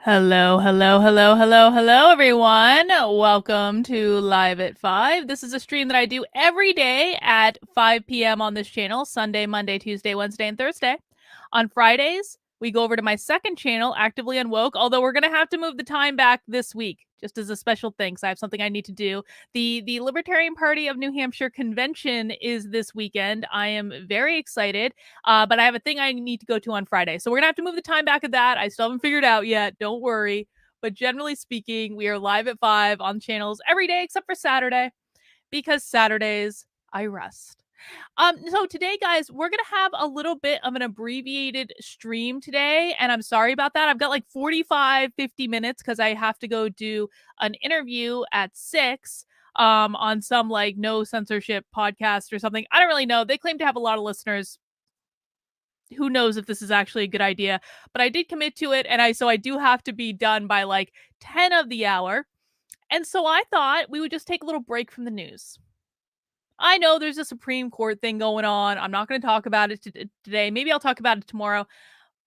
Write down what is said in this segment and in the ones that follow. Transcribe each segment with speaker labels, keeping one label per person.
Speaker 1: Hello, hello, hello, hello, hello, everyone. Welcome to Live at 5. This is a stream that I do every day at 5 p.m. on this channel, Sunday, Monday, Tuesday, Wednesday, and Thursday. On Fridays, we go over to my second channel, Actively Unwoke, although we're going to have to move the time back this week, just as a special thing, because I have something I need to do. The Libertarian Party of New Hampshire convention is this weekend. I am very excited, but I have a thing I need to go to on Friday. So we're going to have to move the time back of that. I still haven't figured it out yet. Don't worry. But generally speaking, we are live at 5 on channels every day except for Saturday, because Saturdays I rest. So today, guys, we're gonna have a little bit of an abbreviated stream today, and I'm sorry about that. I've got like 45, 50 minutes because I have to go do an interview at 6 on some like no censorship podcast or something. I don't really know. They claim to have a lot of listeners. Who knows if this is actually a good idea, but I did commit to it, and I do have to be done by like 10 of the hour. And so I thought we would just take a little break from the news. I know there's a Supreme Court thing going on. I'm not going to talk about it today. Maybe I'll talk about it tomorrow.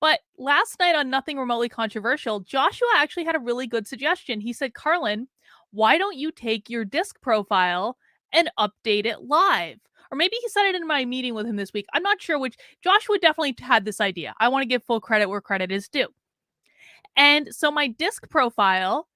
Speaker 1: But last night on Nothing Remotely Controversial, Joshua actually had a really good suggestion. He said, Karlyn, why don't you take your disc profile and update it live? Or maybe he said it in my meeting with him this week. I'm not sure which. Joshua definitely had this idea. I want to give full credit where credit is due. And so my disc profile,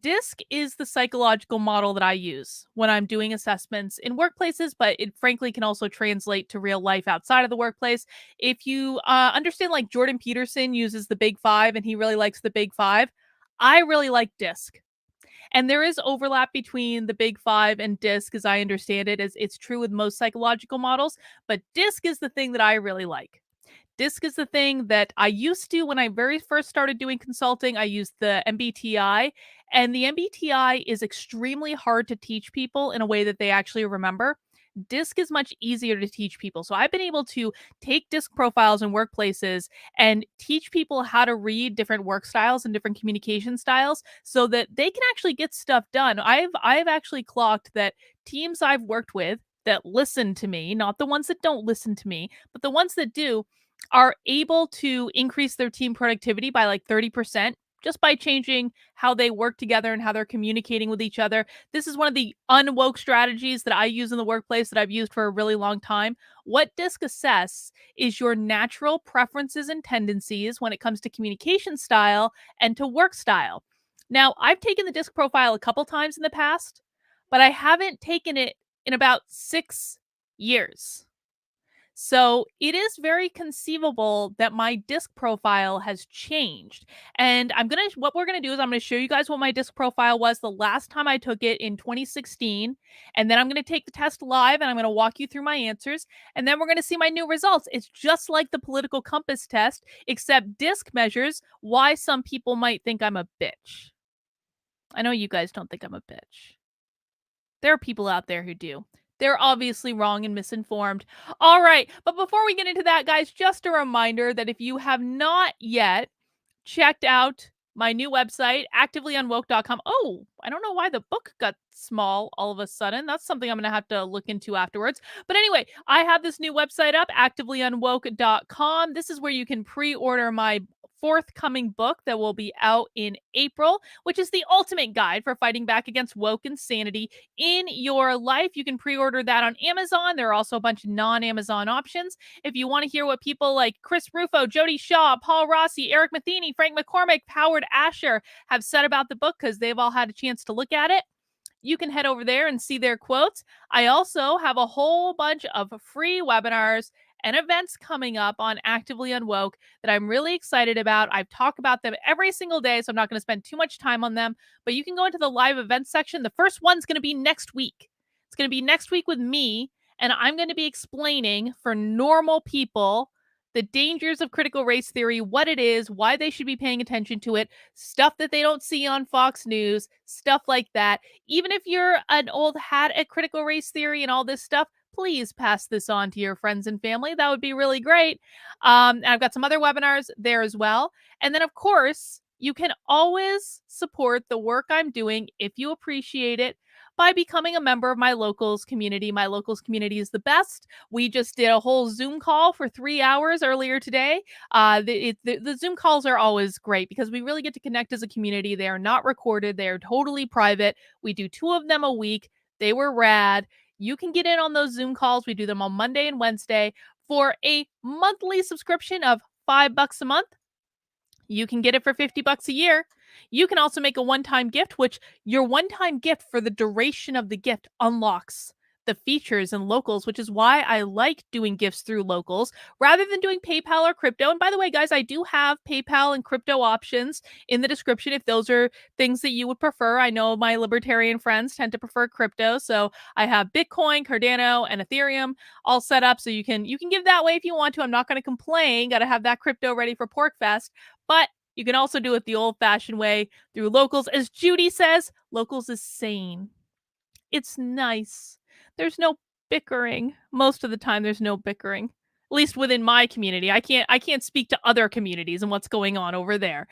Speaker 1: disc is the psychological model that I use when I'm doing assessments in workplaces, but it frankly can also translate to real life outside of the workplace. If you understand, like Jordan Peterson uses the big five and he really likes the big five, I really like disc. And there is overlap between the big five and disc, as I understand it, as it's true with most psychological models, but disc is the thing that I really like. Disc is the thing that I used to when I very first started doing consulting. I used the MBTI, and the MBTI is extremely hard to teach people in a way that they actually remember. Disc is much easier to teach people. So I've been able to take disc profiles in workplaces and teach people how to read different work styles and different communication styles so that they can actually get stuff done. I've actually clocked that teams I've worked with that listen to me, not the ones that don't listen to me, but the ones that do, are able to increase their team productivity by like 30% just by changing how they work together and how they're communicating with each other. This is one of the unwoke strategies that I use in the workplace that I've used for a really long time. What DISC assess is your natural preferences and tendencies when it comes to communication style and to work style. Now, I've taken the DISC profile a couple times in the past, but I haven't taken it in about 6 years. So it is very conceivable that my disc profile has changed. And what we're gonna do is I'm gonna show you guys what my disc profile was the last time I took it in 2016. And then I'm gonna take the test live and I'm gonna walk you through my answers. And then we're gonna see my new results. It's just like the political compass test, except disc measures why some people might think I'm a bitch. I know you guys don't think I'm a bitch. There are people out there who do. They're obviously wrong and misinformed. All right, but before we get into that, guys, just a reminder that if you have not yet checked out my new website, activelyunwoke.com. Oh, I don't know why the book got small all of a sudden. That's something I'm going to have to look into afterwards. But anyway, I have this new website up, activelyunwoke.com. This is where you can pre-order my forthcoming book that will be out in April, which is the ultimate guide for fighting back against woke insanity in your life. You can pre-order that on Amazon. There are also a bunch of non-Amazon options. If you want to hear what people like Chris Rufo, Jody Shaw, Paul Rossi, Eric Matheny, Frank McCormick, Howard Asher have said about the book because they've all had a chance to look at it, you can head over there and see their quotes. I also have a whole bunch of free webinars and events coming up on Actively Unwoke that I'm really excited about. I've talked about them every single day, so I'm not going to spend too much time on them, but you can go into the live events section. The first one's going to be next week. It's going to be next week with me, and I'm going to be explaining for normal people the dangers of critical race theory, what it is, why they should be paying attention to it, stuff that they don't see on Fox News, stuff like that. Even if you're an old hat at critical race theory and all this stuff, please pass this on to your friends and family. That would be really great. And I've got some other webinars there as well. And then, of course, you can always support the work I'm doing if you appreciate it by becoming a member of my locals community. My locals community is the best. We just did a whole Zoom call for 3 hours earlier today. The Zoom calls are always great because we really get to connect as a community. They are not recorded, they are totally private. We do 2 of them a week. They were rad. You can get in on those Zoom calls. We do them on Monday and Wednesday for a monthly subscription of $5 a month. You can get it for $50 a year. You can also make a one-time gift, which your one-time gift for the duration of the gift unlocks the features in locals, which is why I like doing gifts through locals rather than doing PayPal or crypto. And by the way, guys, I do have PayPal and crypto options in the description if those are things that you would prefer. I know my libertarian friends tend to prefer crypto, so I have Bitcoin, Cardano, and Ethereum all set up so you can give that way if you want to. I'm not going to complain. Got to have that crypto ready for Porkfest. But you can also do it the old-fashioned way through locals. As Judy says, locals is sane. It's nice. There's no bickering. Most of the time there's no bickering. At least within my community. I can't speak to other communities and what's going on over there.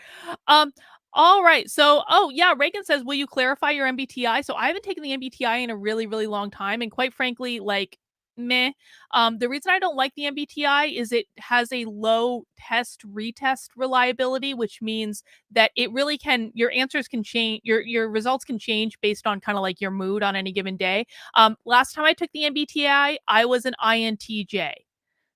Speaker 1: Um all right. So, oh yeah, Reagan says, "Will you clarify your MBTI?" So, I haven't taken the MBTI in a really really long time and quite frankly like meh. The reason I don't like the MBTI is it has a low test retest reliability, which means that it really can your answers can change your results can change based on kind of like your mood on any given day. Last time I took the MBTI, I was an INTJ.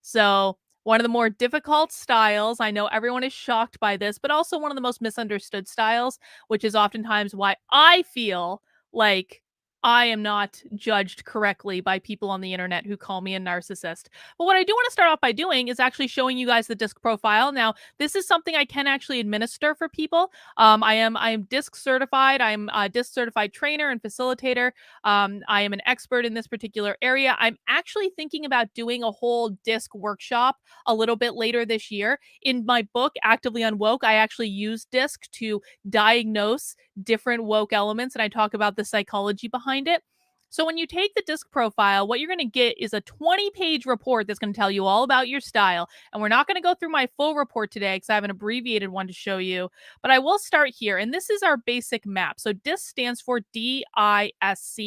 Speaker 1: So, one of the more difficult styles. I know everyone is shocked by this, but also one of the most misunderstood styles, which is oftentimes why I feel like I am not judged correctly by people on the internet who call me a narcissist. But what I do want to start off by doing is actually showing you guys the disc profile. Now, this is something I can actually administer for people. I am disc certified. I'm a disc certified trainer and facilitator. I am an expert in this particular area. I'm actually thinking about doing a whole disc workshop a little bit later this year. In my book, Actively Unwoke, I actually use disc to diagnose different woke elements and I talk about the psychology behind it. So when you take the disc profile, what you're going to get is a 20-page report that's going to tell you all about your style. And we're not going to go through my full report today because I have an abbreviated one to show you, but I will start here. And this is our basic map. So DISC stands for DISC,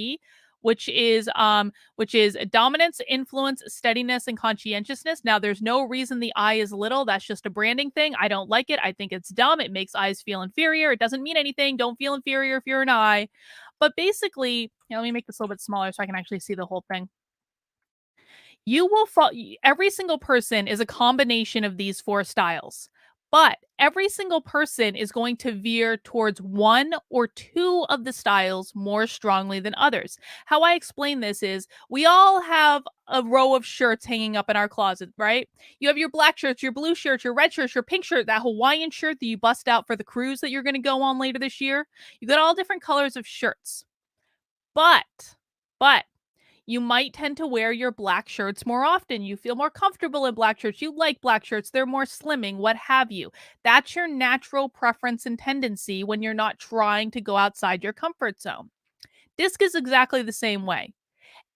Speaker 1: which is dominance, influence, steadiness, and conscientiousness. Now, there's no reason the I is little. That's just a branding thing. I don't like it. I think it's dumb. It makes I's feel inferior. It doesn't mean anything. Don't feel inferior if you're an I. But basically, let me make this a little bit smaller so I can actually see the whole thing. You will fall. Every single person is a combination of these four styles, but every single person is going to veer towards one or two of the styles more strongly than others. How I explain this is we all have a row of shirts hanging up in our closet, right? You have your black shirts, your blue shirts, your red shirts, your pink shirt, that Hawaiian shirt that you bust out for the cruise that you're going to go on later this year. You got all different colors of shirts. But you might tend to wear your black shirts more often. You feel more comfortable in black shirts. You like black shirts. They're more slimming, what have you. That's your natural preference and tendency when you're not trying to go outside your comfort zone. Disc is exactly the same way.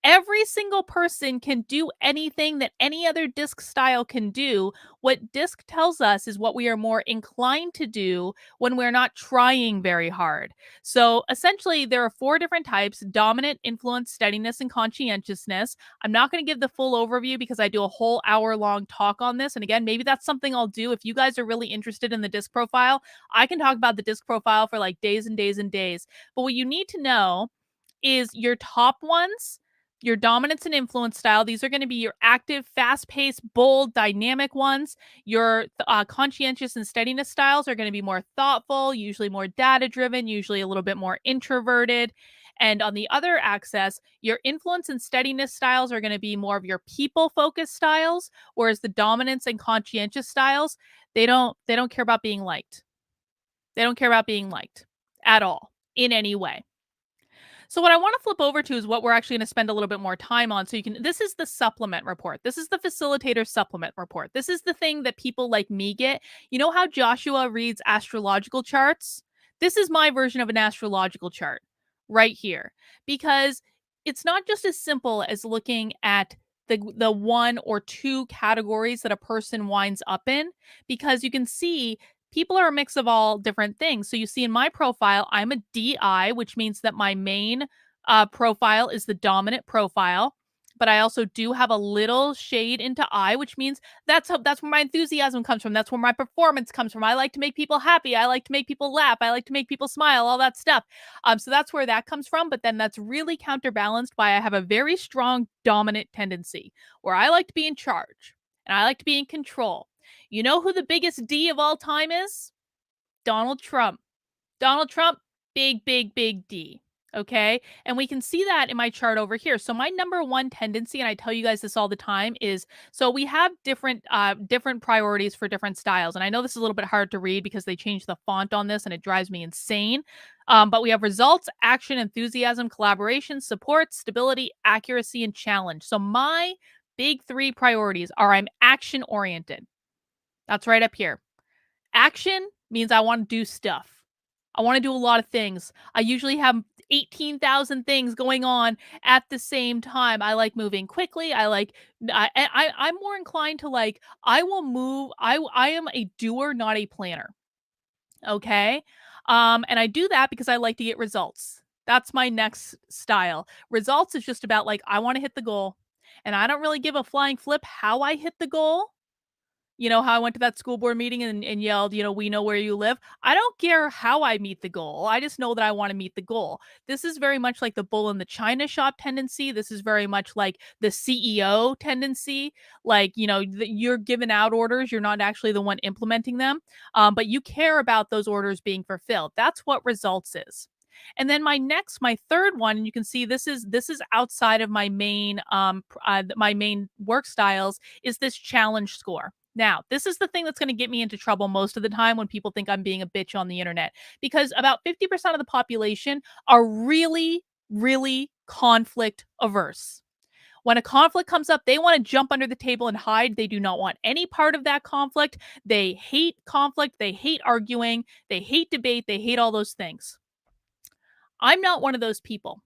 Speaker 1: Every single person can do anything that any other disc style can do. What disc tells us is what we are more inclined to do when we're not trying very hard. So essentially, there are four different types: dominant, influence, steadiness, and conscientiousness. I'm not going to give the full overview because I do a whole hour-long talk on this. And again, maybe that's something I'll do. If you guys are really interested in the disc profile, I can talk about the disc profile for like days and days and days. But what you need to know is your top ones, your dominance and influence style. These are going to be your active, fast-paced, bold, dynamic ones. Your conscientious and steadiness styles are going to be more thoughtful, usually more data-driven, usually a little bit more introverted. And on the other axis, your influence and steadiness styles are going to be more of your people-focused styles, whereas the dominance and conscientious styles, they don't care about being liked. They don't care about being liked at all in any way. So what I want to flip over to is what we're actually going to spend a little bit more time on. So this is the supplement report. This is the facilitator supplement report. This is the thing that people like me get. You know how Joshua reads astrological charts? This is my version of an astrological chart right here, because it's not just as simple as looking at the one or two categories that a person winds up in, because you can see people are a mix of all different things. So you see in my profile, I'm a DI, which means that my main profile is the dominant profile, but I also do have a little shade into I, which means that's where my enthusiasm comes from. That's where my performance comes from. I like to make people happy. I like to make people laugh. I like to make people smile. All that stuff. So that's where that comes from. But then that's really counterbalanced by I have a very strong dominant tendency where I like to be in charge and I like to be in control. You know who the biggest D of all time is? Donald Trump. Donald Trump, big, big, big D. Okay. And we can see that in my chart over here. So my number one tendency, and I tell you guys this all the time, is so we have different priorities for different styles. And I know this is a little bit hard to read because they changed the font on this and it drives me insane. But we have results, action, enthusiasm, collaboration, support, stability, accuracy, and challenge. So my big three priorities are I'm action oriented. That's right up here. Action means I want to do stuff. I want to do a lot of things. I usually have 18,000 things going on at the same time. I like moving quickly. I'm more inclined to like I will move. I am a doer, not a planner. Okay? And I do that because I like to get results. That's my next style. Results is just about like I want to hit the goal. And I don't really give a flying flip how I hit the goal. You know how I went to that school board meeting and yelled, "We know where you live." I don't care how I meet the goal. I just know that I wanna meet the goal. This is very much like the bull in the china shop tendency. This is very much like the CEO tendency. Like, you're giving out orders, you're not actually the one implementing them, but you care about those orders being fulfilled. That's what results is. And then my third one, and you can see this is outside of my main work styles, is this challenge score. Now, this is the thing that's going to get me into trouble most of the time when people think I'm being a bitch on the internet, because about 50% of the population are really, really conflict averse. When a conflict comes up, they want to jump under the table and hide. They do not want any part of that conflict. They hate conflict. They hate arguing. They hate debate. They hate all those things. I'm not one of those people.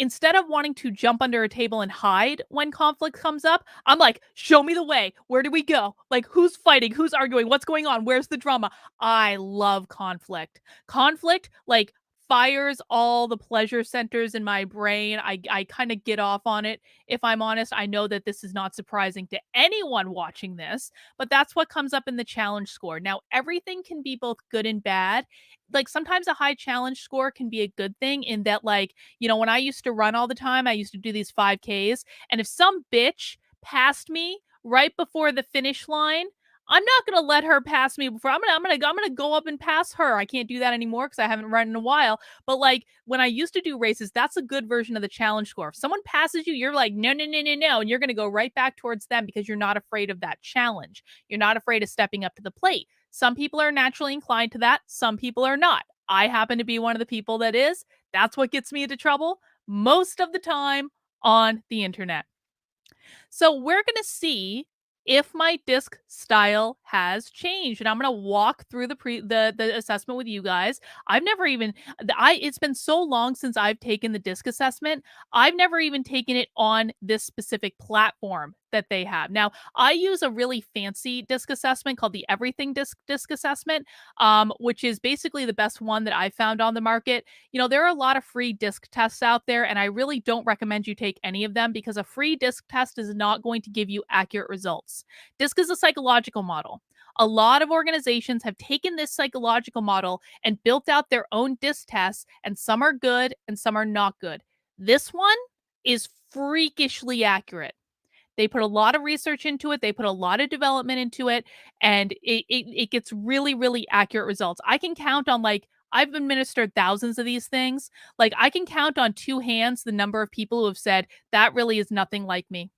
Speaker 1: Instead of wanting to jump under a table and hide when conflict comes up, I'm like, show me the way. Where do we go? Like, who's fighting? Who's arguing? What's going on? Where's the drama? I love conflict. Conflict, like, fires all the pleasure centers in my brain. I kind of get off on it. If I'm honest, I know that this is not surprising to anyone watching this, but that's what comes up in the challenge score. Now, everything can be both good and bad. Like, sometimes a high challenge score can be a good thing in that, like, when I used to run all the time, I used to do these 5Ks. And if some bitch passed me right before the finish line, I'm not gonna let her pass me before. I'm gonna go up and pass her. I can't do that anymore because I haven't run in a while. But like when I used to do races, that's a good version of the challenge score. If someone passes you, you're like, no, no, no, no, no. And you're gonna go right back towards them because you're not afraid of that challenge. You're not afraid of stepping up to the plate. Some people are naturally inclined to that, some people are not. I happen to be one of the people that is. That's what gets me into trouble most of the time on the internet. So we're going to see if my disc style has changed, and I'm going to walk through the assessment with you guys. I've never even I it's been so long since I've taken the disc assessment. I've never even taken it on this specific platform that they have. Now, I use a really fancy disc assessment called the Everything disc assessment, which is basically the best one that I found on the market. There are a lot of free disc tests out there, and I really don't recommend you take any of them because a free disc test is not going to give you accurate results. Disc is a psychological model. A lot of organizations have taken this psychological model and built out their own disc tests, and some are good and some are not good. This one is freakishly accurate. They put a lot of research into it. They put a lot of development into it, and it gets really, really accurate results. I can count on I've administered thousands of these things. Like I can count on two hands the number of people who have said that really is nothing like me.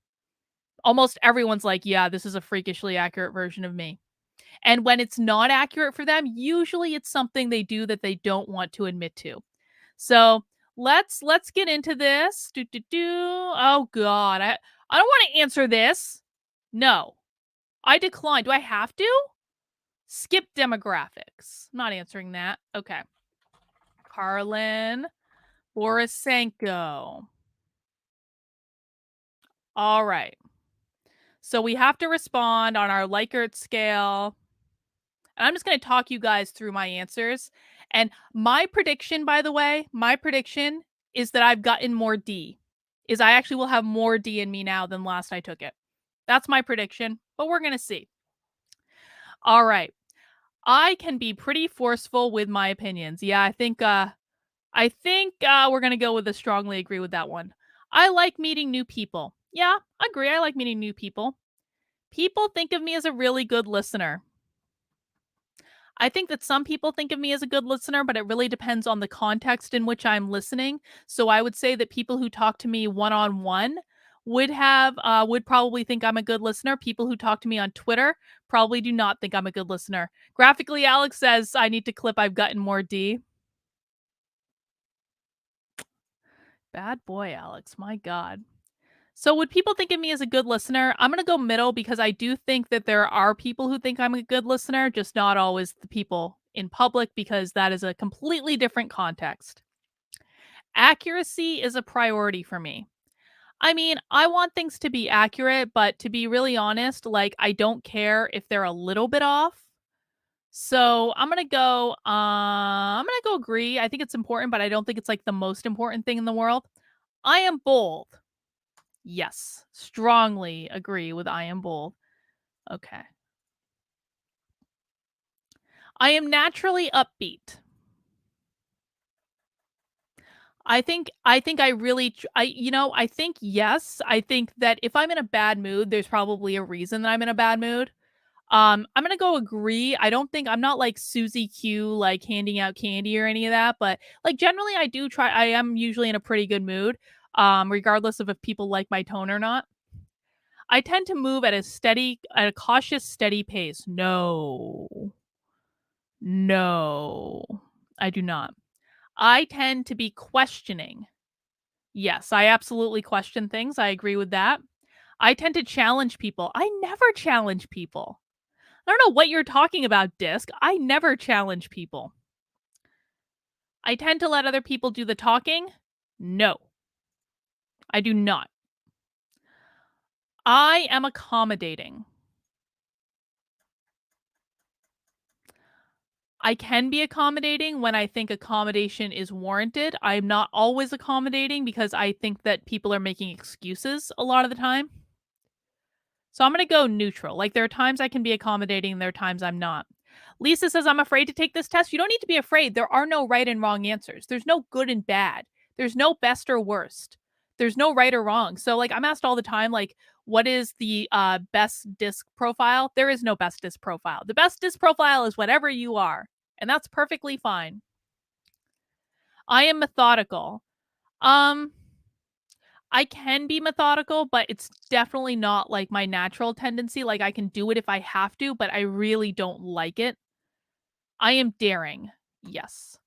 Speaker 1: Almost everyone's like, yeah, this is a freakishly accurate version of me. And when it's not accurate for them, usually it's something they do that they don't want to admit to. So let's get into this. Oh God, I don't want to answer this. No, I decline. Do I have to? Skip demographics. I'm not answering that. Okay. Karlyn Borisenko. All right. So we have to respond on our Likert scale. And I'm just going to talk you guys through my answers. And my prediction, by the way, my prediction is that I've gotten more D. Is I actually will have more D in me now than last I took it. That's my prediction, but we're going to see. All right. I can be pretty forceful with my opinions. Yeah, I think we're going to go with a strongly agree with that one. I like meeting new people. Yeah, I agree. I like meeting new people. People think of me as a really good listener. I think that some people think of me as a good listener, but it really depends on the context in which I'm listening. So I would say that people who talk to me one on one would probably think I'm a good listener. People who talk to me on Twitter probably do not think I'm a good listener. Graphically, Alex says I need to clip I've gotten more D. Bad boy, Alex. My God. So would people think of me as a good listener? I'm going to go middle because I do think that there are people who think I'm a good listener, just not always the people in public because that is a completely different context. Accuracy is a priority for me. I mean, I want things to be accurate, but to be really honest, like I don't care if they're a little bit off. So I'm gonna go agree. I think it's important, but I don't think it's like the most important thing in the world. I am bold. Yes, strongly agree with I am bold. Okay. I am naturally upbeat. I think I really I think yes. I think that if I'm in a bad mood, there's probably a reason that I'm in a bad mood. I'm gonna go agree. I don't think I'm not like Susie Q, like handing out candy or any of that, but like generally I do try. I am usually in a pretty good mood, regardless of if people like my tone or not. I tend to move at a cautious, steady pace. No, no, I do not. I tend to be questioning. Yes, I absolutely question things. I agree with that. I tend to challenge people. I never challenge people. I don't know what you're talking about, Disc. I never challenge people. I tend to let other people do the talking. No, I do not. I am accommodating. I can be accommodating when I think accommodation is warranted. I'm not always accommodating because I think that people are making excuses a lot of the time. So I'm going to go neutral. Like there are times I can be accommodating, there are times I'm not. Lisa says, I'm afraid to take this test. You don't need to be afraid. There are no right and wrong answers. There's no good and bad. There's no best or worst. There's no right or wrong. So like I'm asked all the time, like, what is the best disc profile? There is no best disc profile. The best disc profile is whatever you are. And that's perfectly fine. I am methodical. Um, I can be methodical, but it's definitely not like my natural tendency. Like I can do it if I have to, but I really don't like it. I am daring. Yes.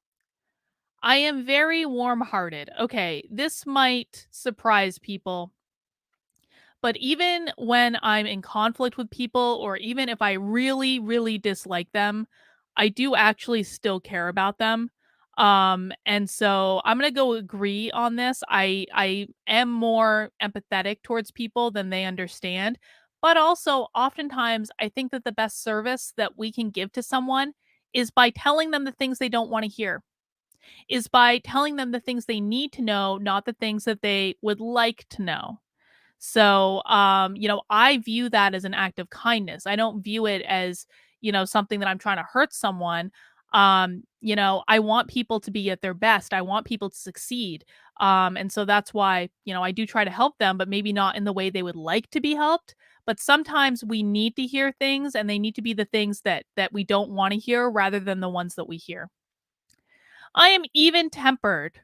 Speaker 1: I am very warm-hearted. Okay, this might surprise people, but even when I'm in conflict with people or even if I really really dislike them, I do actually still care about them. And so I'm going to go agree on this. I am more empathetic towards people than they understand. But also oftentimes I think that the best service that we can give to someone is by telling them the things they don't want to hear. Is by telling them the things they need to know, not the things that they would like to know. So, I view that as an act of kindness. I don't view it as, something that I'm trying to hurt someone. I want people to be at their best. I want people to succeed. And so that's why, I do try to help them, but maybe not in the way they would like to be helped. But sometimes we need to hear things and they need to be the things that we don't want to hear rather than the ones that we hear. I am even tempered.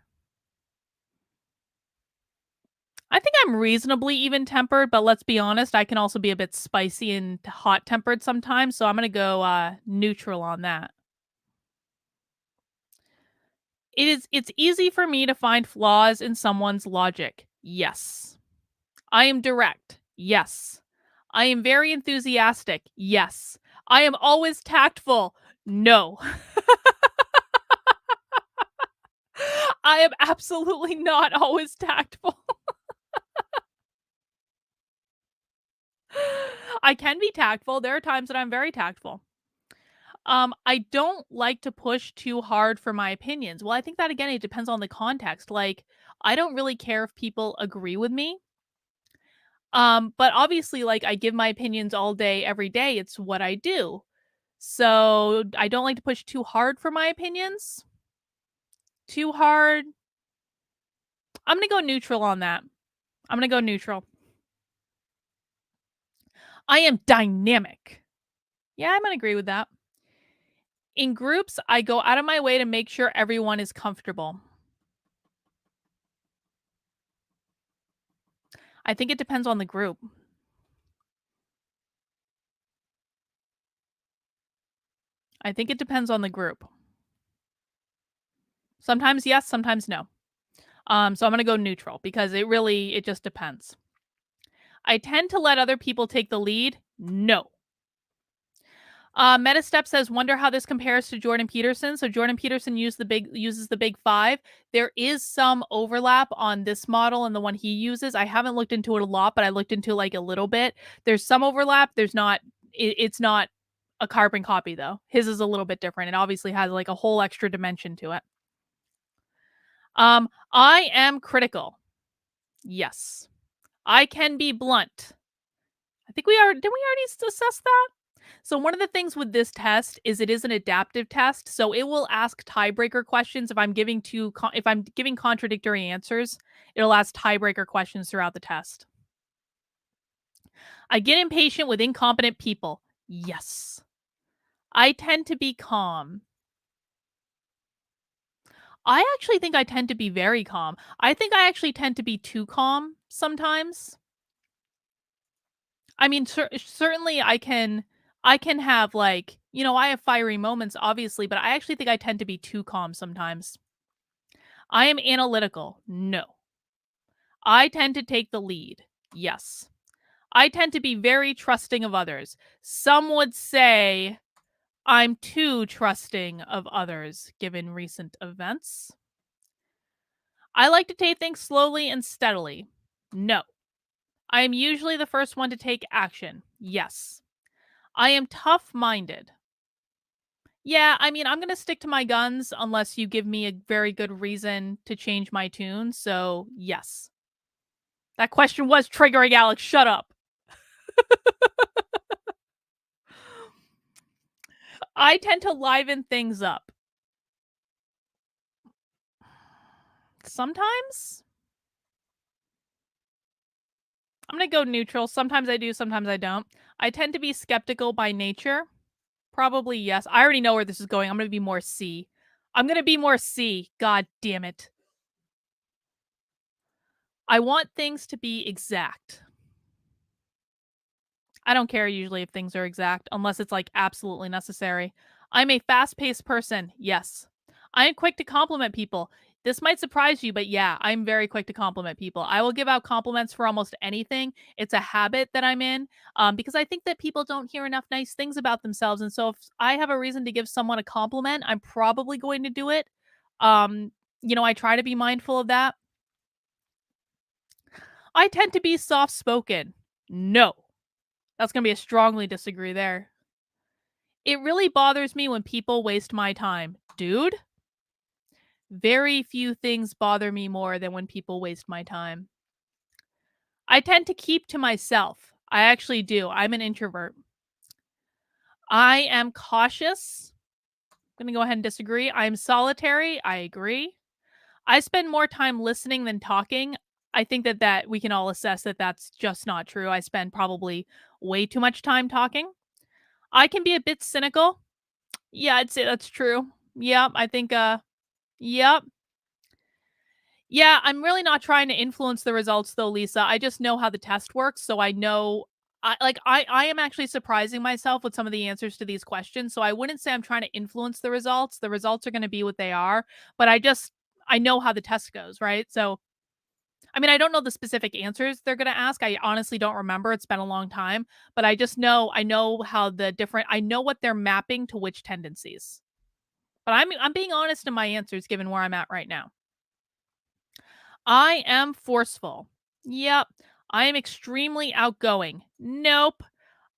Speaker 1: I think I'm reasonably even tempered, but let's be honest, I can also be a bit spicy and hot tempered sometimes. So I'm going to go neutral on that. It's easy for me to find flaws in someone's logic. Yes. I am direct. Yes. I am very enthusiastic. Yes. I am always tactful. No. I am absolutely not always tactful. I can be tactful. There are times that I'm very tactful. I don't like to push too hard for my opinions. Well, I think that again, it depends on the context. Like, I don't really care if people agree with me. But obviously, like, I give my opinions all day, every day. It's what I do. So I don't like to push too hard for my opinions. Too hard. I'm gonna go neutral on that. I'm gonna go neutral. I am dynamic. Yeah, I'm gonna agree with that. In groups, I go out of my way to make sure everyone is comfortable. I think it depends on the group. I think it depends on the group. Sometimes yes, sometimes no. So I'm gonna go neutral because it just depends. I tend to let other people take the lead. No. Metastep says, "Wonder how this compares to Jordan Peterson." So Jordan Peterson uses the big five. There is some overlap on this model and the one he uses. I haven't looked into it a lot, but I looked into like a little bit. There's some overlap. There's not. It's not a carbon copy though. His is a little bit different. It obviously has like a whole extra dimension to it. I am critical. Yes, I can be blunt. I think we are. Did we already assess that? So one of the things with this test is it is an adaptive test, so it will ask tiebreaker questions if I'm giving contradictory answers, it'll ask tiebreaker questions throughout the test. I get impatient with incompetent people. Yes. I tend to be calm. I actually think I tend to be very calm. I think I actually tend to be too calm sometimes. I mean, certainly I can have like, I have fiery moments obviously, but I actually think I tend to be too calm sometimes. I am analytical. No. I tend to take the lead. Yes. I tend to be very trusting of others. Some would say I'm too trusting of others given recent events. I like to take things slowly and steadily. No. I am usually the first one to take action. Yes. I am tough minded. Yeah, I mean, I'm going to stick to my guns unless you give me a very good reason to change my tune. So, yes. That question was triggering, Alex. Shut up. I tend to liven things up. Sometimes I'm going to go neutral. Sometimes I do, sometimes I don't. I tend to be skeptical by nature. Probably yes. I already know where this is going. I'm going to be more C. I'm going to be more C. God damn it. I want things to be exact. I don't care usually if things are exact unless it's like absolutely necessary. I'm a fast paced person. Yes. I am quick to compliment people. This might surprise you, but yeah, I'm very quick to compliment people. I will give out compliments for almost anything. It's a habit that I'm in because I think that people don't hear enough nice things about themselves. And so if I have a reason to give someone a compliment, I'm probably going to do it. Um, I try to be mindful of that. I tend to be soft spoken. No, that's going to be a strongly disagree there. It really bothers me when people waste my time. Dude, very few things bother me more than when people waste my time. I tend to keep to myself. I actually do. I'm an introvert. I am cautious. I'm going to go ahead and disagree. I'm solitary. I agree. I spend more time listening than talking. I think that we can all assess that that's just not true. I spend probably way too much time talking. I can be a bit cynical. Yeah, I'd say that's true. Yep, I think yep. Yeah, I'm really not trying to influence the results though, Lisa. I just know how the test works, so I know I am actually surprising myself with some of the answers to these questions. So I wouldn't say I'm trying to influence the results. The results are going to be what they are, but I know how the test goes, right? So I mean, I don't know the specific answers they're going to ask. I honestly don't remember. It's been a long time, but I know how I know what they're mapping to which tendencies. But I'm being honest in my answers given where I'm at right now. I am forceful. Yep. I am extremely outgoing. Nope.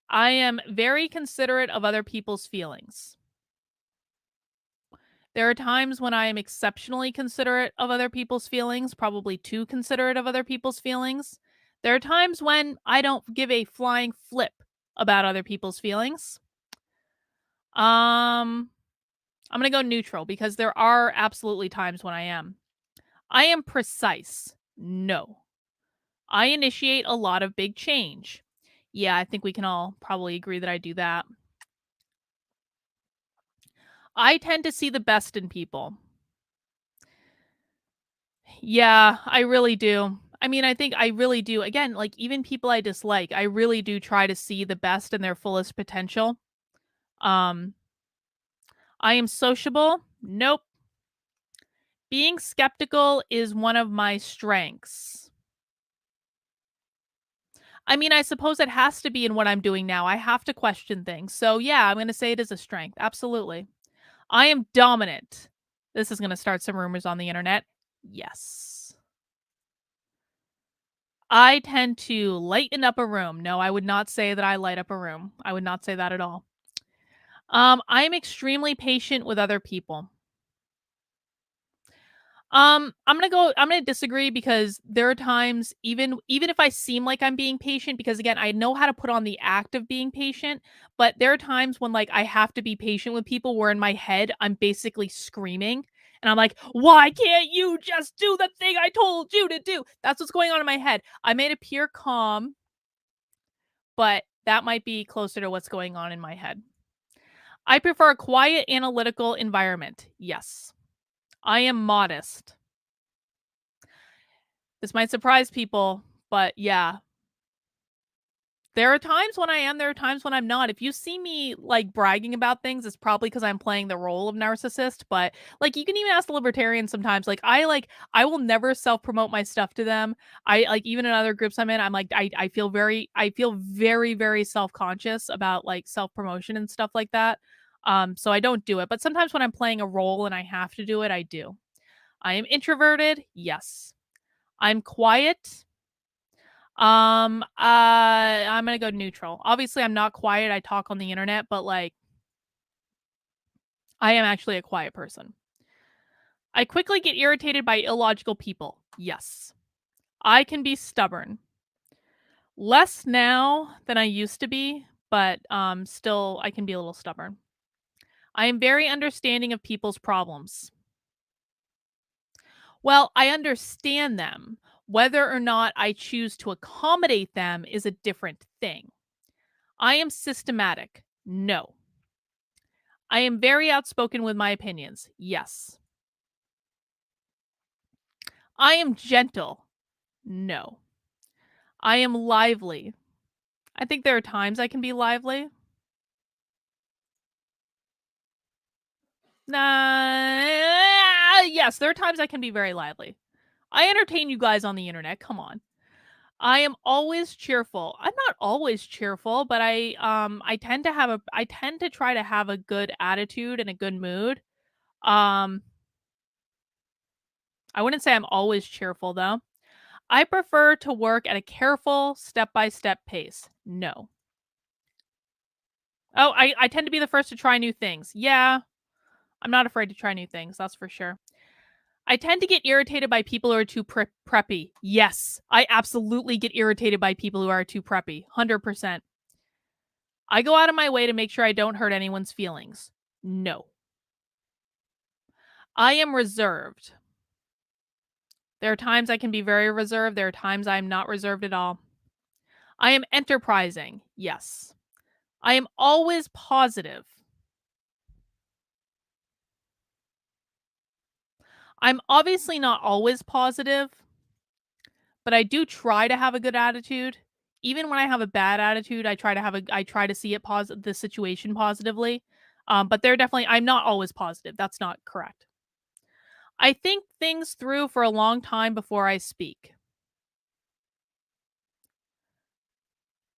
Speaker 1: I am very considerate of other people's feelings. There are times when I am exceptionally considerate of other people's feelings, probably too considerate of other people's feelings. There are times when I don't give a flying flip about other people's feelings. Um, I'm gonna go neutral because there are absolutely times when I am. I am precise. No. I initiate a lot of big change. Yeah, I think we can all probably agree that I do that. I tend to see the best in people. Yeah, I really do. I mean, I think I really do. Again, like even people I dislike, I really do try to see the best in their fullest potential. Um, I am sociable. Nope. Being skeptical is one of my strengths. I mean, I suppose it has to be in what I'm doing now. I have to question things. So, yeah, I'm going to say it is a strength. Absolutely. I am dominant. This is going to start some rumors on the internet. Yes. I tend to lighten up a room. No, I would not say that I light up a room. I would not say that at all. I am extremely patient with other people. I'm gonna disagree because there are times even if I seem like I'm being patient, because again, I know how to put on the act of being patient, but there are times when like I have to be patient with people where in my head I'm basically screaming and I'm like, why can't you just do the thing I told you to do? That's what's going on in my head. I made appear calm, but that might be closer to what's going on in my head. I prefer a quiet, analytical environment. Yes. I am modest. This might surprise people, but yeah. There are times when I am, there are times when I'm not. If you see me, like, bragging about things, it's probably because 'cause I'm playing the role of narcissist, but, like, you can even ask the libertarians sometimes, I will never self-promote my stuff to them. Even in other groups I'm in, I'm like, I feel very, very self-conscious about, like, self-promotion and stuff like that. So I don't do it, but sometimes when I'm playing a role and I have to do it, I do. I am introverted, yes. I'm quiet. I'm gonna go neutral. Obviously, I'm not quiet. I talk on the internet, but like, I am actually a quiet person. I quickly get irritated by illogical people. Yes. I can be stubborn. Less now than I used to be, but still, I can be a little stubborn. I am very understanding of people's problems. Well, I understand them. Whether or not I choose to accommodate them is a different thing. I am systematic. No. I am very outspoken with my opinions. Yes. I am gentle. No. I am lively. I think there are times I can be lively. Yes, there are times I can be very lively. I entertain you guys on the internet. Come on. I am always cheerful. I'm not always cheerful, but I tend to try to have a good attitude and a good mood. Um I wouldn't say I'm always cheerful though. I prefer to work at a careful, step-by-step pace. No. Oh, I tend to be the first to try new things. Yeah, I'm not afraid to try new things, that's for sure. I tend to get irritated by people who are too preppy. Yes, I absolutely get irritated by people who are too preppy. 100%. I go out of my way to make sure I don't hurt anyone's feelings. No. I am reserved. There are times I can be very reserved. There are times I'm not reserved at all. I am enterprising. Yes. I am always positive. I'm obviously not always positive, but I do try to have a good attitude. Even when I have a bad attitude, I try to see the situation positively. But they're definitely I'm not always positive. That's not correct. I think things through for a long time before I speak.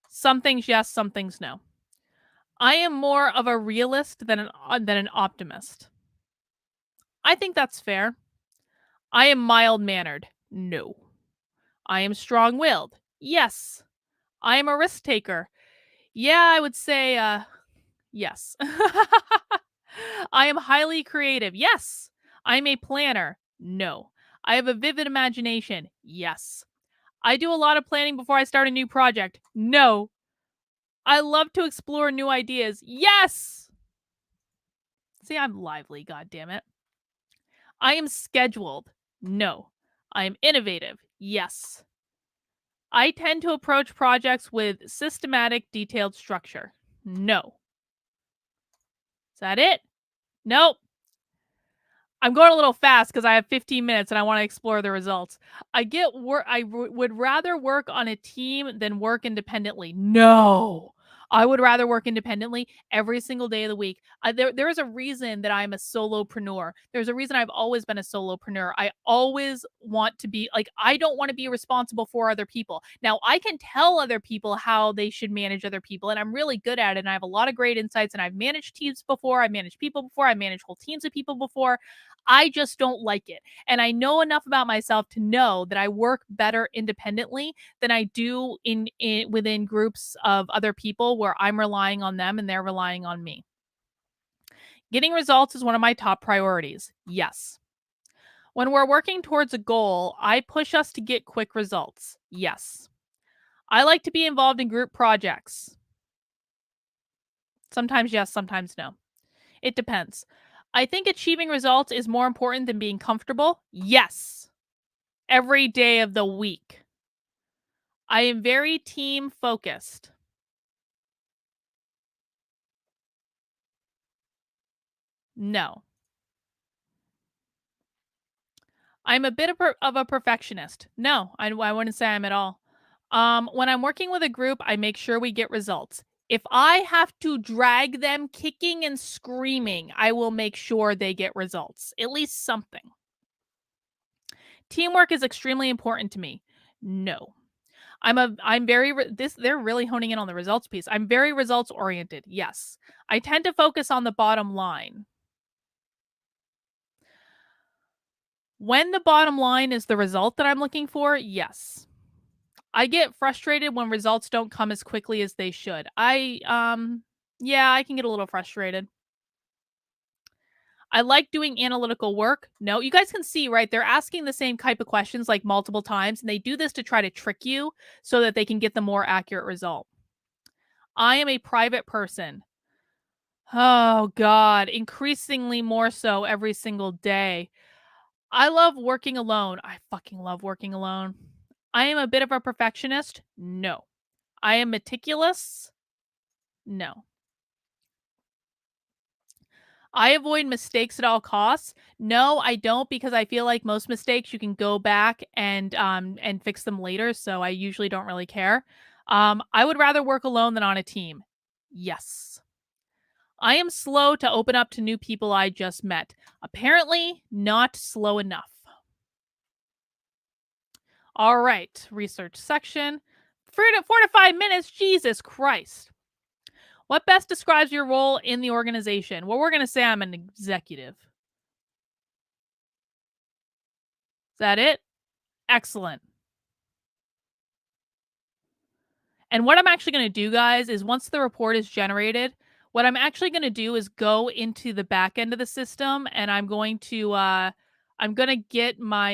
Speaker 1: Some things yes, some things no. I am more of a realist than an optimist. I think that's fair. I am mild-mannered. No. I am strong-willed. Yes. I am a risk taker. Yeah, I would say, yes. I I am highly creative. Yes. I'm a planner. No. I have a vivid imagination. Yes. I do a lot of planning before I start a new project. No. I love to explore new ideas. Yes. See, I'm lively, god damn it. I am scheduled. No. I am innovative. Yes. I tend to approach projects with systematic, detailed structure. No. Is that it? Nope. I'm going a little fast because I have 15 minutes and I want to explore the results. Would rather work on a team than work independently. No. I would rather work independently every single day of the week. There is a reason that I'm a solopreneur. There's a reason I've always been a solopreneur. I always want to be like, I don't want to be responsible for other people. Now, I can tell other people how they should manage other people, and I'm really good at it. And I have a lot of great insights, and I've managed teams before. I've managed people before. I've managed whole teams of people before. I just don't like it. And I know enough about myself to know that I work better independently than I do in within groups of other people where I'm relying on them and they're relying on me. Getting results is one of my top priorities. Yes. When we're working towards a goal, I push us to get quick results. Yes. I like to be involved in group projects. Sometimes yes, sometimes no. It depends. I think achieving results is more important than being comfortable. Yes. Every day of the week. I am very team focused. No. I'm a bit of a perfectionist. No, I wouldn't say I'm at all. When I'm working with a group, I make sure we get results. If I have to drag them kicking and screaming, I will make sure they get results. At least something. Teamwork is extremely important to me. No. I'm very they're really honing in on the results piece. I'm very results oriented. Yes. I tend to focus on the bottom line. When the bottom line is the result that I'm looking for, yes. I get frustrated when results don't come as quickly as they should. Yeah, I can get a little frustrated. I like doing analytical work. No, you guys can see, right? They're asking the same type of questions like multiple times, and they do this to try to trick you so that they can get the more accurate result. I am a private person. Oh, God. Increasingly more so every single day. I love working alone. I fucking love working alone. I am a bit of a perfectionist. No. I am meticulous. No. I avoid mistakes at all costs. No, I don't because I feel like most mistakes you can go back and fix them later, so I usually don't really care. I would rather work alone than on a team. Yes. I am slow to open up to new people I just met. Apparently, not slow enough. All right, research section. 4 to 5 minutes. Jesus Christ. What best describes your role in the organization? Well, we're going to say I'm an executive. Is that it? Excellent. And what I'm actually going to do, guys, is once the report is generated, what I'm actually going to do is go into the back end of the system and I'm going to get my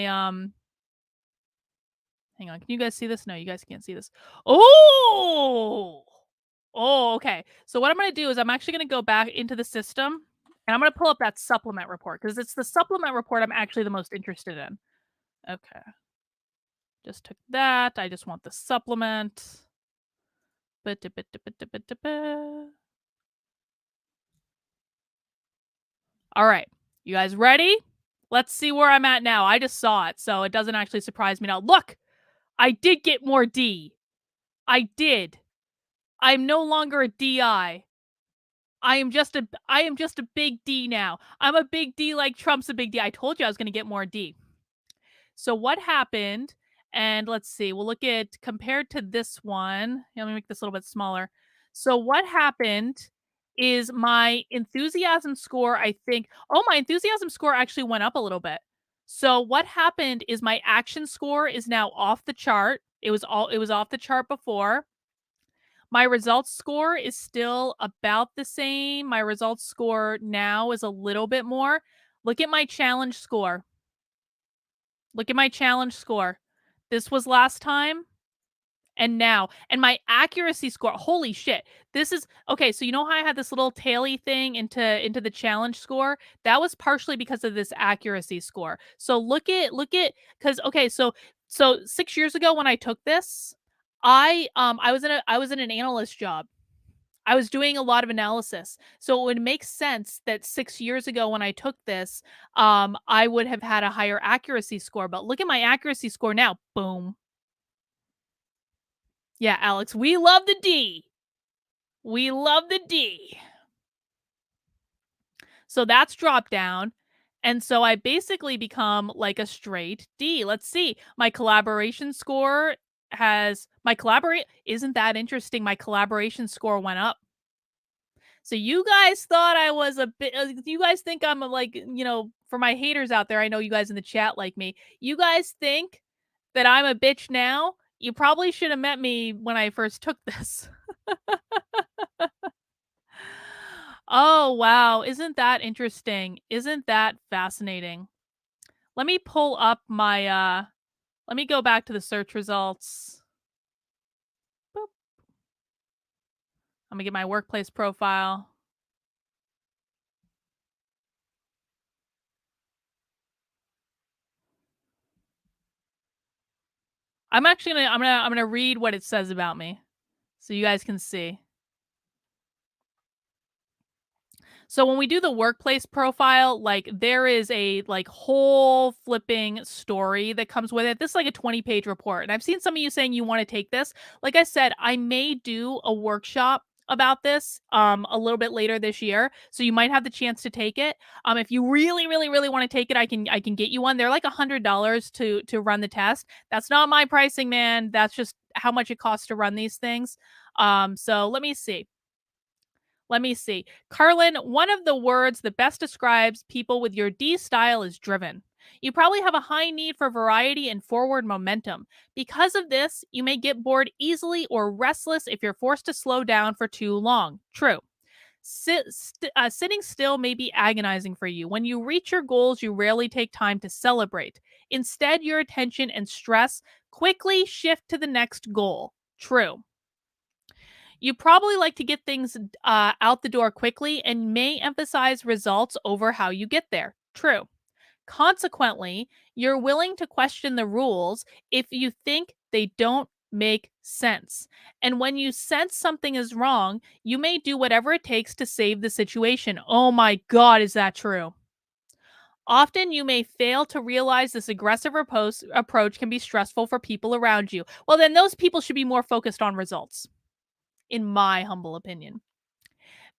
Speaker 1: hang on. Can you guys see this? No, you guys can't see this. Oh! Oh, okay. So what I'm going to do is I'm actually going to go back into the system and I'm going to pull up that supplement report because it's the supplement report I'm actually the most interested in. Okay. Just took that. I just want the supplement. All right. You guys ready? Let's see where I'm at now. I just saw it, so it doesn't actually surprise me now. Look, I did get more D. I did. I'm no longer a DI. I am just a big D now. I'm a big D like Trump's a big D. I told you I was going to get more D. So what happened? And let's see. We'll look at compared to this one. Let me make this a little bit smaller. So what happened is my enthusiasm score, I think. Oh, my enthusiasm score actually went up a little bit. So what happened is my action score is now off the chart. It was off the chart before. My results score is still about the same. My results score now is a little bit more. Look at my challenge score. Look at my challenge score. This was last time and now. And my accuracy score, holy shit. This is okay, so you know how I had this little taily thing into the challenge score? That was partially because of this accuracy score. So look at cuz okay, so 6 years ago when I took this, I was in an analyst job. I was doing a lot of analysis. So it would make sense that 6 years ago when I took this, I would have had a higher accuracy score, but look at my accuracy score now. Boom. Yeah, Alex, we love the D. We love the D. So that's dropped down. And so I basically become like a straight D. Let's see. My collaboration score has my collaborate isn't that interesting? My collaboration score went up. So you guys thought I was a bit you guys think I'm a, like, for my haters out there, I know you guys in the chat like me. You guys think that I'm a bitch now? You probably should have met me when I first took this. Oh, wow. Isn't that interesting? Isn't that fascinating? Let me pull up my let me go back to the search results. Boop. Let me get my workplace profile. I'm gonna read what it says about me so you guys can see. So when we do the workplace profile, like there is a like whole flipping story that comes with it. This is like a 20-page report. And I've seen some of you saying you want to take this. Like I said, I may do a workshop about this a little bit later this year. So you might have the chance to take it. If you really, really, really want to take it, I can get you one. They're like $100 to run the test. That's not my pricing, man. That's just how much it costs to run these things. So let me see. Let me see. Karlyn, one of the words that best describes people with your D style is driven. You probably have a high need for variety and forward momentum. Because of this, you may get bored easily or restless if you're forced to slow down for too long. True. Sitting still may be agonizing for you. When you reach your goals, you rarely take time to celebrate. Instead, your attention and stress quickly shift to the next goal. True. You probably like to get things out the door quickly and may emphasize results over how you get there. True. Consequently, you're willing to question the rules if you think they don't make sense. And when you sense something is wrong, you may do whatever it takes to save the situation. Oh my God, is that true? Often you may fail to realize this aggressive approach can be stressful for people around you. Well, then those people should be more focused on results, in my humble opinion.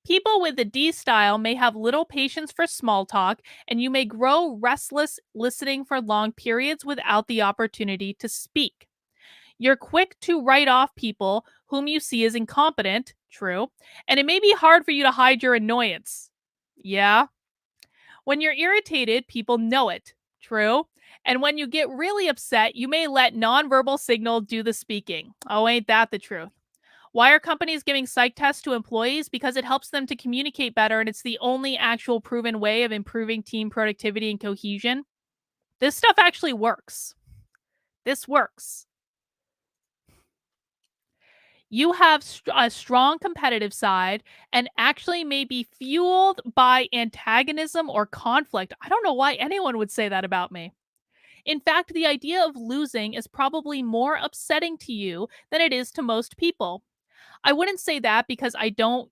Speaker 1: People with the D style may have little patience for small talk, and you may grow restless listening for long periods without the opportunity to speak. You're quick to write off people whom you see as incompetent, true, and it may be hard for you to hide your annoyance. Yeah. When you're irritated, people know it, true. And when you get really upset, you may let nonverbal signal do the speaking. Oh, ain't that the truth? Why are companies giving psych tests to employees? Because it helps them to communicate better, and it's the only actual proven way of improving team productivity and cohesion. This stuff actually works. This works. You have a strong competitive side and actually may be fueled by antagonism or conflict. I don't know why anyone would say that about me. In fact, the idea of losing is probably more upsetting to you than it is to most people. I wouldn't say that because I don't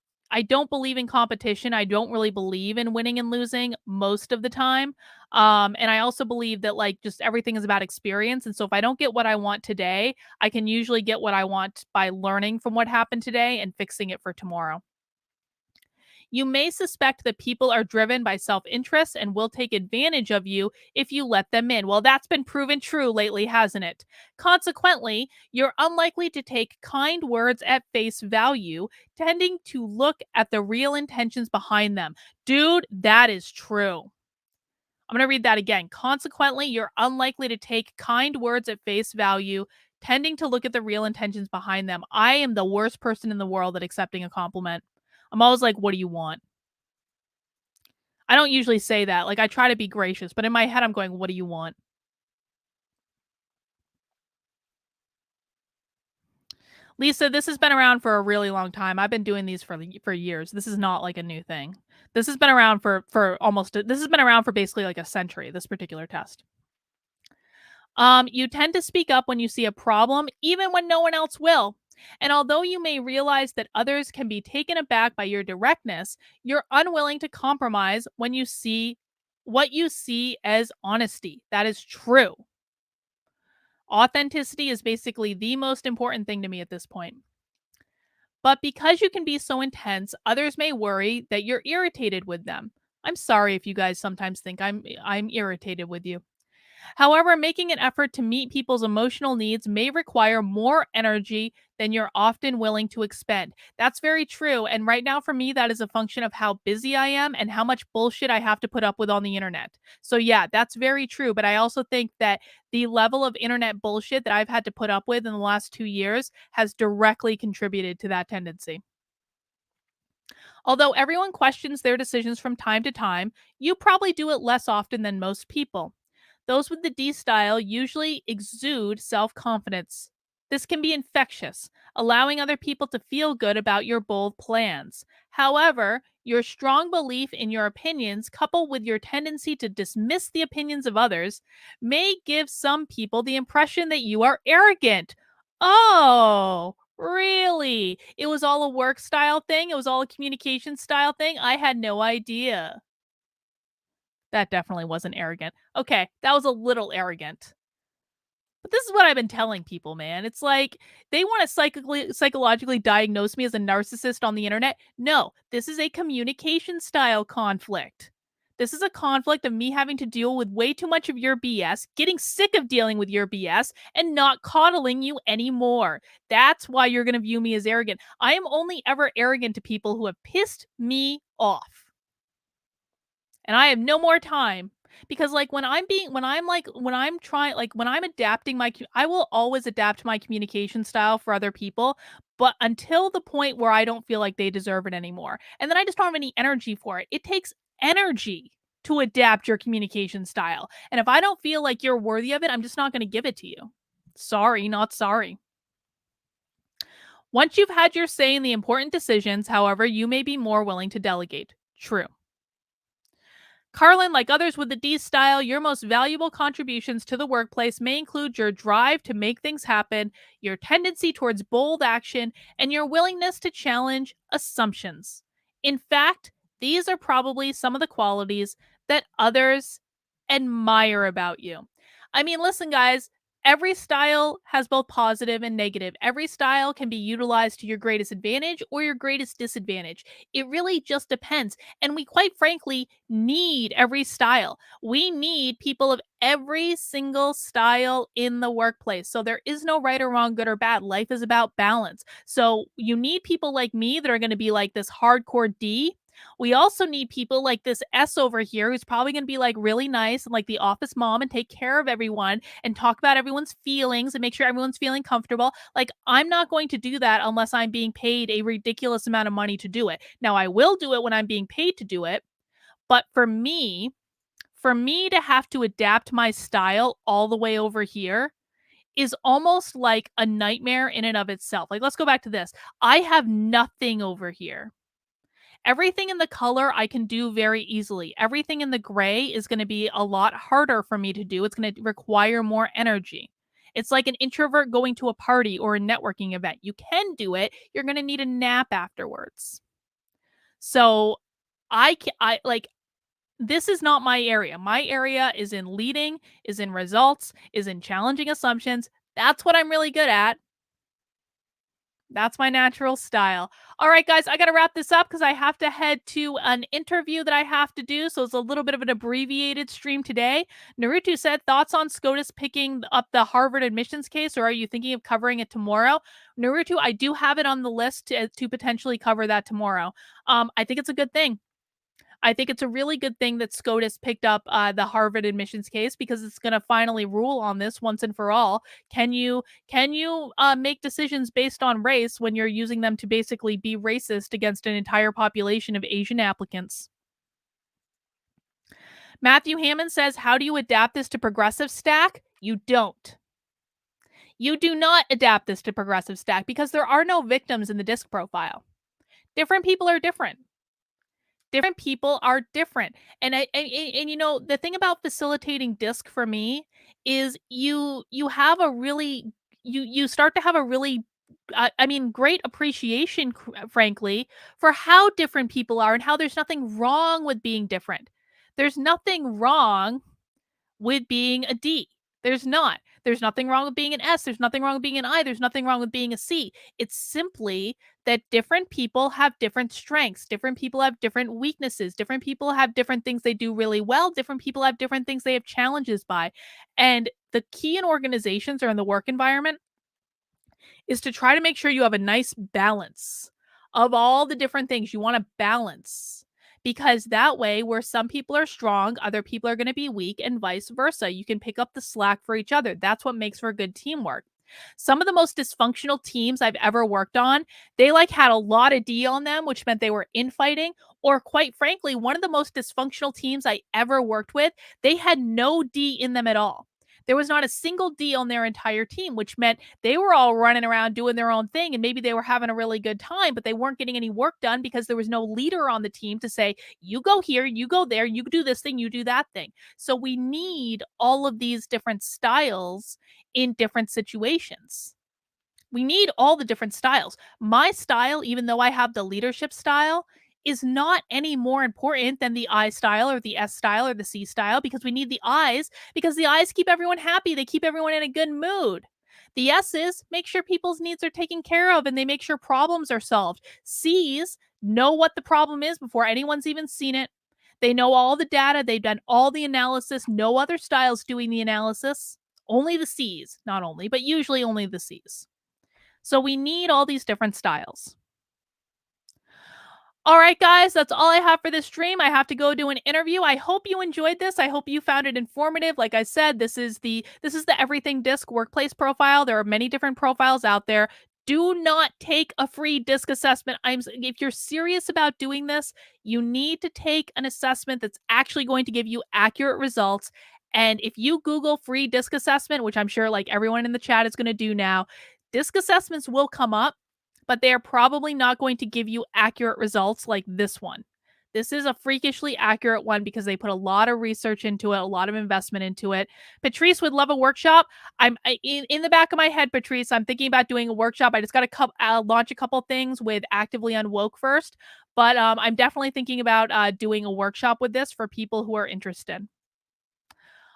Speaker 1: believe in competition. I don't really believe in winning and losing most of the time. And I also believe that like just everything is about experience. And so if I don't get what I want today, I can usually get what I want by learning from what happened today and fixing it for tomorrow. You may suspect that people are driven by self interest and will take advantage of you if you let them in. Well, that's been proven true lately, hasn't it? Consequently, you're unlikely to take kind words at face value, tending to look at the real intentions behind them. Dude, that is true. I'm going to read that again. Consequently, you're unlikely to take kind words at face value, tending to look at the real intentions behind them. I am the worst person in the world at accepting a compliment. I'm always like, "What do you want?" I don't usually say that. Like, I try to be gracious, but in my head, I'm going, "What do you want?" Lisa, this has been around for a really long time. I've been doing these for years. This is not like a new thing. This has been around for almost this has been around for basically like a century, this particular test. You tend to speak up when you see a problem, even when no one else will. And although you may realize that others can be taken aback by your directness, you're unwilling to compromise when you see what you see as honesty. That is true. Authenticity is basically the most important thing to me at this point. But because you can be so intense, others may worry that you're irritated with them. I'm sorry if you guys sometimes think I'm irritated with you. However, making an effort to meet people's emotional needs may require more energy than you're often willing to expend. That's very true. And right now, for me, that is a function of how busy I am and how much bullshit I have to put up with on the internet. So, yeah, that's very true. But I also think that the level of internet bullshit that I've had to put up with in the last 2 years has directly contributed to that tendency. Although everyone questions their decisions from time to time, you probably do it less often than most people. Those with the D style usually exude self confidence. This can be infectious, allowing other people to feel good about your bold plans. However, your strong belief in your opinions, coupled with your tendency to dismiss the opinions of others, may give some people the impression that you are arrogant. Oh, really? It was all a work style thing? It was all a communication style thing? I had no idea. That definitely wasn't arrogant. Okay, that was a little arrogant. But this is what I've been telling people, man. It's like they want to psychologically diagnose me as a narcissist on the internet. No, this is a communication style conflict. This is a conflict of me having to deal with way too much of your BS, getting sick of dealing with your BS, and not coddling you anymore. That's why you're going to view me as arrogant. I am only ever arrogant to people who have pissed me off. And I have no more time because like when I'm trying like when I'm adapting I will always adapt my communication style for other people, but until the point where I don't feel like they deserve it anymore. And then I just don't have any energy for it. It takes energy to adapt your communication style. And if I don't feel like you're worthy of it, I'm just not going to give it to you. Sorry, not sorry. Once you've had your say in the important decisions, however, you may be more willing to delegate. True. Karlyn, like others with the D style, your most valuable contributions to the workplace may include your drive to make things happen, your tendency towards bold action, and your willingness to challenge assumptions. In fact, these are probably some of the qualities that others admire about you. I mean, listen, guys, every style has both positive and negative. Every style can be utilized to your greatest advantage or your greatest disadvantage. It really just depends. And we quite frankly need every style. We need people of every single style in the workplace. So there is no right or wrong, good or bad. Life is about balance. So you need people like me that are going to be like this hardcore D. We also need people like this S over here who's probably going to be like really nice and like the office mom and take care of everyone and talk about everyone's feelings and make sure everyone's feeling comfortable. Like, I'm not going to do that unless I'm being paid a ridiculous amount of money to do it. Now, I will do it when I'm being paid to do it. But for me to have to adapt my style all the way over here is almost like a nightmare in and of itself. Like, let's go back to this. I have nothing over here. Everything in the color I can do very easily. Everything in the gray is going to be a lot harder for me to do. It's going to require more energy. It's like an introvert going to a party or a networking event. You can do it. You're going to need a nap afterwards. So I like this is not my area. My area is in leading, is in results, is in challenging assumptions. That's what I'm really good at. That's my natural style. All right, guys, I got to wrap this up because I have to head to an interview that I have to do. So it's a little bit of an abbreviated stream today. Naruto said, thoughts on SCOTUS picking up the Harvard admissions case, or are you thinking of covering it tomorrow? Naruto, I do have it on the list to potentially cover that tomorrow. I think it's a good thing. I think it's a really good thing that SCOTUS picked up the Harvard admissions case because it's going to finally rule on this once and for all. Can you make decisions based on race when you're using them to basically be racist against an entire population of Asian applicants? Matthew Hammond says, "How do you adapt this to progressive stack?" You don't. You do not adapt this to progressive stack because there are no victims in the disk profile. Different people are different. Different people are different. And you know, the thing about facilitating disc for me is you have a really you start to have a really I mean, great appreciation, frankly, for how different people are and how there's nothing wrong with being different. There's nothing wrong with being a D. There's not. There's nothing wrong with being an S. There's nothing wrong with being an I. There's nothing wrong with being a C. It's simply that different people have different strengths. Different people have different weaknesses. Different people have different things they do really well. Different people have different things they have challenges by. And the key in organizations or in the work environment is to try to make sure you have a nice balance of all the different things. You want to balance because that way, where some people are strong, other people are going to be weak, and vice versa. You can pick up the slack for each other. That's what makes for good teamwork. Some of the most dysfunctional teams I've ever worked on, they like had a lot of D on them, which meant they were infighting. Or quite frankly, one of the most dysfunctional teams I ever worked with, they had no D in them at all. There was not a single D on their entire team, which meant they were all running around doing their own thing. And maybe they were having a really good time, but they weren't getting any work done because there was no leader on the team to say, you go here, you go there, you do this thing, you do that thing. So we need all of these different styles in different situations. We need all the different styles. My style, even though I have the leadership style, is not any more important than the I style or the S style or the C style because we need the I's because the I's keep everyone happy. They keep everyone in a good mood. The S's make sure people's needs are taken care of and they make sure problems are solved. C's know what the problem is before anyone's even seen it. They know all the data, they've done all the analysis. No other styles doing the analysis. Only the C's, not only, but usually only the C's. So we need all these different styles. All right, guys, that's all I have for this stream. I have to go do an interview. I hope you enjoyed this. I hope you found it informative. Like I said, this is the Everything Disc workplace profile. There are many different profiles out there. Do not take a free disc assessment. If you're serious about doing this, you need to take an assessment that's actually going to give you accurate results. And if you Google free disc assessment, which I'm sure like everyone in the chat is going to do now, disc assessments will come up, but they are probably not going to give you accurate results like this one. This is a freakishly accurate one because they put a lot of research into it, a lot of investment into it. Patrice would love a workshop. In the back of my head, Patrice, I'm thinking about doing a workshop. I just got to launch a couple things with Actively Unwoke first, but I'm definitely thinking about doing a workshop with this for people who are interested.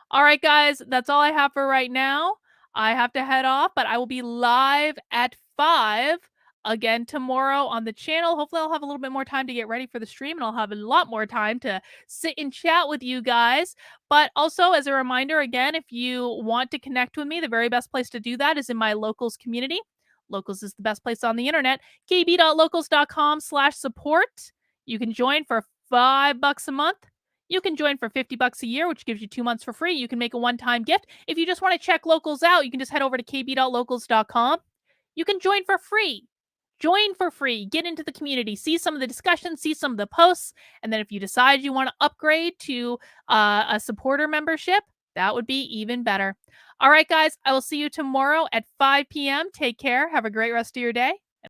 Speaker 1: All right, guys, that's all I have for right now. I have to head off, but I will be live at 5 again tomorrow on the channel. Hopefully, I'll have a little bit more time to get ready for the stream and I'll have a lot more time to sit and chat with you guys. But also, as a reminder, again, if you want to connect with me, the very best place to do that is in my locals community. Locals is the best place on the internet. kb.locals.com/support. You can join for $5 a month. You can join for $50 a year, which gives you 2 months for free. You can make a one-time gift. If you just want to check locals out, you can just head over to kb.locals.com. You can join for free. Join for free. Get into the community. See some of the discussions. See some of the posts. And then if you decide you want to upgrade to a supporter membership, that would be even better. All right, guys. I will see you tomorrow at 5 p.m. Take care. Have a great rest of your day.